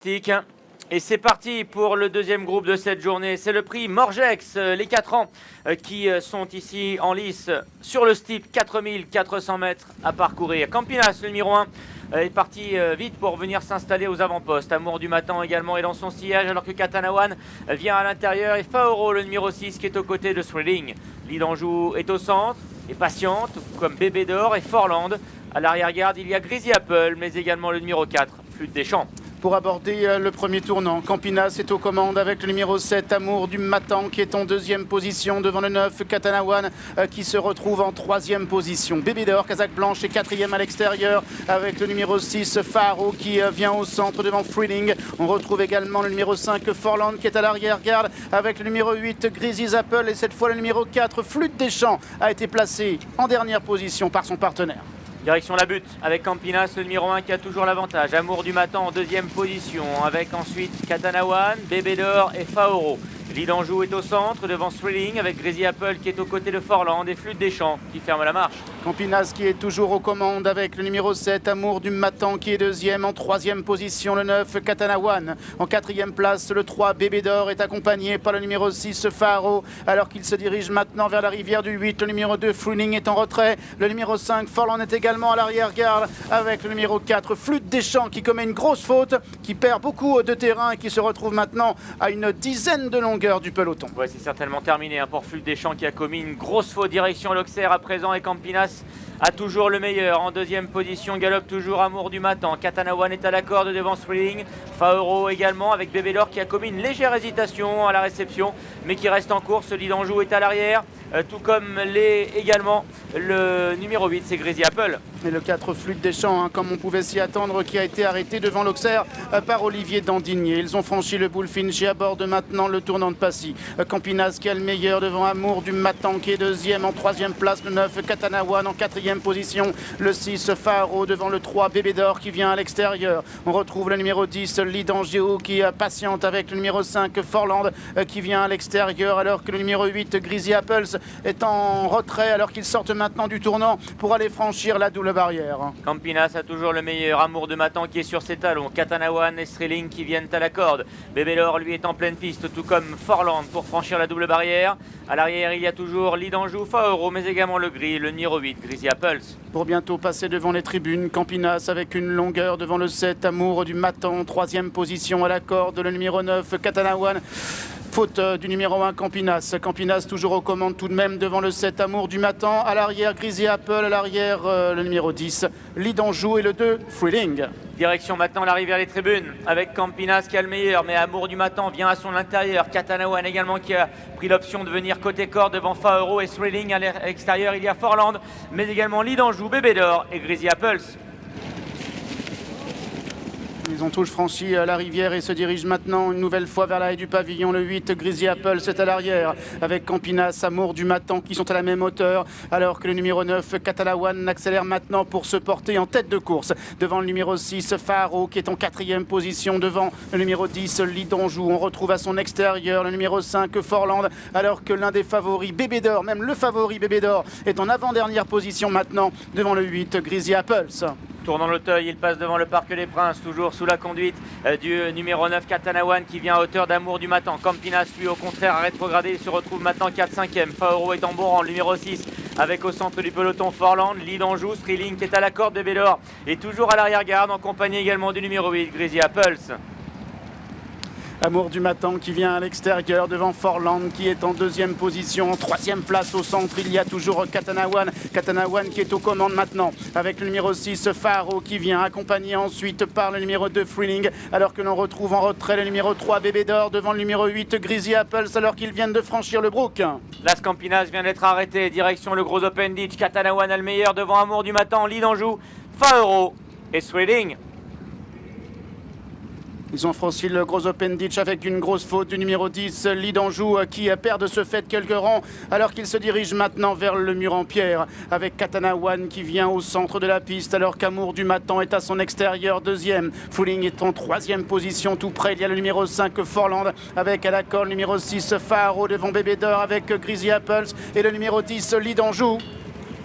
Et c'est parti pour le deuxième groupe de cette journée. C'est le prix Morgex, les 4 ans qui sont ici en lice sur le steep, 4400 mètres à parcourir. Campinas, le numéro 1, est parti vite pour venir s'installer aux avant-postes. Amour du Matin également est dans son sillage alors que Katanawan vient à l'intérieur. Et Faoro, le numéro 6, qui est aux côtés de Thrilling. L'Idanjou est au centre et patiente, comme Bébé d'Or et Forland. À l'arrière-garde, il y a Greasy Apple, mais également le numéro 4, Flûte des Champs. Pour aborder le premier tournant, Campinas est aux commandes avec le numéro 7, Amour du Matan, qui est en deuxième position devant le 9, Katanawan, qui se retrouve en troisième position. Bébé d'Or, Casaque Blanche est quatrième à l'extérieur avec le numéro 6, Faro, qui vient au centre devant Thrilling. On retrouve également le numéro 5, Forland, qui est à l'arrière-garde avec le numéro 8, Greasy Apple. Et cette fois, le numéro 4, Flûte des Champs, a été placé en dernière position par son partenaire. Direction la butte avec Campinas, le numéro 1 qui a toujours l'avantage. Amour du Matin en deuxième position avec ensuite Katanawan, Bébé d'Or et Faoro. L'Idanjou est au centre devant Thrilling avec Greasy Apple qui est aux côtés de Forland et Flûte des Champs qui ferme la marche. Campinas qui est toujours aux commandes avec le numéro 7, Amour du Matan qui est deuxième. En troisième position, le 9, Katanawan. En quatrième place, le 3, Bébé d'Or est accompagné par le numéro 6, Faro. Alors qu'il se dirige maintenant vers la rivière du 8, le numéro 2, Thrilling est en retrait. Le numéro 5, Forland est également à l'arrière-garde avec le numéro 4, Flûte des Champs qui commet une grosse faute, qui perd beaucoup de terrain et qui se retrouve maintenant à une dizaine de longueurs du peloton. Ouais, c'est certainement terminé pour Flûte des Champs qui a commis une grosse faute direction l'Auxerre à présent et Campinas a toujours le meilleur. En deuxième position, galope toujours Amour du Matin. Katanawan est à la corde devant Thrilling. Faoro également avec Bébé d'Or qui a commis une légère hésitation à la réception mais qui reste en course. L'Idanjou est à l'arrière, tout comme l'est également le numéro 8, c'est Greasy Apple. Et le 4, Flûte des Champs, comme on pouvait s'y attendre, qui a été arrêté devant l'Auxerre par Olivier Dandigné. Ils ont franchi le Bullfinch et abordent maintenant le tournant de Passy. Campinas qui a le meilleur devant Amour du Matin qui est deuxième. En troisième place, le 9, Katanawan. En quatrième position, le 6, Faro devant le 3, Bébé d'Or qui vient à l'extérieur. On retrouve le numéro 10, L'Idanjou qui patiente avec le numéro 5, Forland qui vient à l'extérieur alors que le numéro 8, Greasy Apples est en retrait alors qu'ils sortent maintenant du tournant pour aller franchir la double barrière. Campinas a toujours le meilleur. Amour de Matin qui est sur ses talons. Katanawan et Thrilling qui viennent à la corde. Bébé d'Or lui est en pleine piste, tout comme Forland pour franchir la double barrière. À l'arrière, il y a toujours l'Idanjou, Faoro, mais également le gris, le numéro 8, Greasy Apples. Pour bientôt passer devant les tribunes, Campinas avec une longueur devant le 7, Amour du Matin, troisième position à la corde, le numéro 9, Katanawan. Faute du numéro 1, Campinas. Campinas toujours aux commandes tout de même devant le 7, Amour du Matin. À l'arrière, Greasy Apple. À l'arrière, le numéro 10, L'Idanjou et le 2, Thrilling. Direction maintenant l'arrivée vers les tribunes avec Campinas qui a le meilleur, mais Amour du Matin vient à son intérieur. Katanawan également qui a pris l'option de venir côté corps devant Faoro et Thrilling. À l'extérieur, il y a Forland, mais également l'Idanjou, Bébé d'Or et Greasy Apples. Ils ont tous franchi la rivière et se dirigent maintenant une nouvelle fois vers la haie du pavillon. Le 8, Greasy Apple, c'est à l'arrière avec Campinas, Amour du Matin qui sont à la même hauteur. Alors que le numéro 9, Katanawan, accélère maintenant pour se porter en tête de course. Devant le numéro 6, Faro qui est en quatrième position. Devant le numéro 10, L'Idanjou. On retrouve à son extérieur le numéro 5, Forland. Alors que l'un des favoris, Bébé d'Or, même le favori Bébé d'Or, est en avant-dernière position maintenant. Devant le 8, Greasy Apples. Tournant l'Auteuil, il passe devant le Parc des Princes, toujours sous la conduite du numéro 9, Katanawan, qui vient à hauteur d'Amour du Matin. Campinas, lui, au contraire, a rétrogradé. Il se retrouve maintenant 4-5e. Faoro est en bon rang, le numéro 6, avec au centre du peloton Forland, l'Idanjou, Thrilling qui est à la corde de Bébé d'Or et toujours à l'arrière-garde, en compagnie également du numéro 8, Greasy Apples. Amour du Matin qui vient à l'extérieur devant Forland qui est en deuxième position. En troisième place au centre, il y a toujours Katanawan. Katanawan qui est aux commandes maintenant avec le numéro 6, Faro qui vient accompagné ensuite par le numéro 2, Thrilling. Alors que l'on retrouve en retrait le numéro 3, Bébé d'Or devant le numéro 8, Greasy Apples alors qu'ils viennent de franchir le brook. Las Campinas vient d'être arrêté. Direction le gros Open Ditch. Katanawan a le meilleur devant Amour du Matin, l'Idanjou, Faoro et Thrilling. Ils ont franchi le gros Open Ditch avec une grosse faute du numéro 10, L'Idanjou, qui perd de ce fait quelques rangs alors qu'il se dirige maintenant vers le mur en pierre avec Katanawan qui vient au centre de la piste alors qu'Amour du Matin est à son extérieur deuxième. Thrilling est en troisième position tout près. Il y a le numéro 5, Forland avec à la corde le numéro 6, Faro devant Bébé d'Or avec Greasy Apples et le numéro 10, L'Idanjou.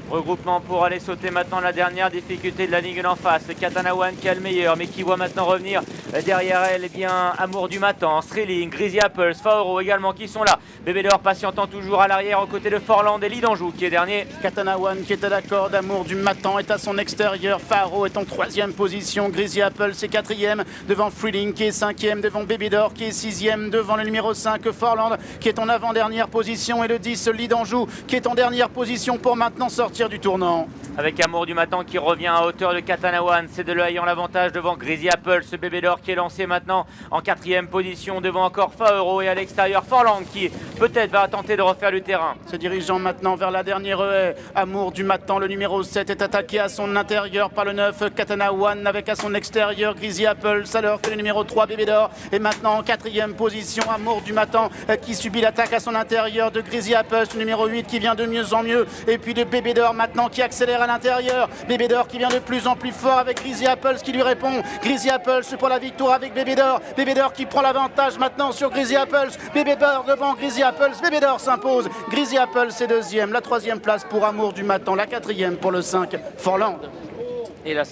Regroupement pour aller sauter maintenant la dernière difficulté de la ligne en face. Katana One qui est le meilleur, mais qui voit maintenant revenir derrière elle, eh bien, Amour du Matin, Thrilling, Greasy Apples, Faoro également qui sont là. Bébé d'Or patientant toujours à l'arrière aux côtés de Forland et Lidanjou qui est dernier. Katana One qui est à la corde, Amour du Matin est à son extérieur. Faro est en 3e position, Greasy Apples est 4e, devant Thrilling qui est 5e, devant Bébé d'Or qui est 6e, devant le numéro 5 Forland qui est en avant-dernière position et le 10 Lidanjou qui est en dernière position pour maintenant sortir du tournant. Avec Amour du Matin qui revient à hauteur de Katana One, c'est de l'œil en l'avantage devant Greasy Apple, ce Bébé d'Or qui est lancé maintenant en 4e position devant encore Faeuro et à l'extérieur Forland qui peut-être va tenter de refaire le terrain. Se dirigeant maintenant vers la dernière haie, Amour du Matin, le numéro 7 est attaqué à son intérieur par le 9 Katana One avec à son extérieur Greasy Apple, alors que le numéro 3 Bébé d'Or est maintenant en 4e position. Amour du Matin qui subit l'attaque à son intérieur de Greasy Apple, le numéro 8 qui vient de mieux en mieux et puis de Bébé d'Or maintenant qui accélère à l'intérieur. Bébé d'Or qui vient de plus en plus fort avec Greasy Apples qui lui répond. Greasy Apples pour la victoire avec Bébé d'Or. Bébé d'Or qui prend l'avantage maintenant sur Greasy Apples. Bébé d'Or devant Greasy Apples. Bébé d'Or s'impose. Greasy Apples est 2e. La 3e place pour Amour du Matin. La 4e pour le 5 Forland. Et la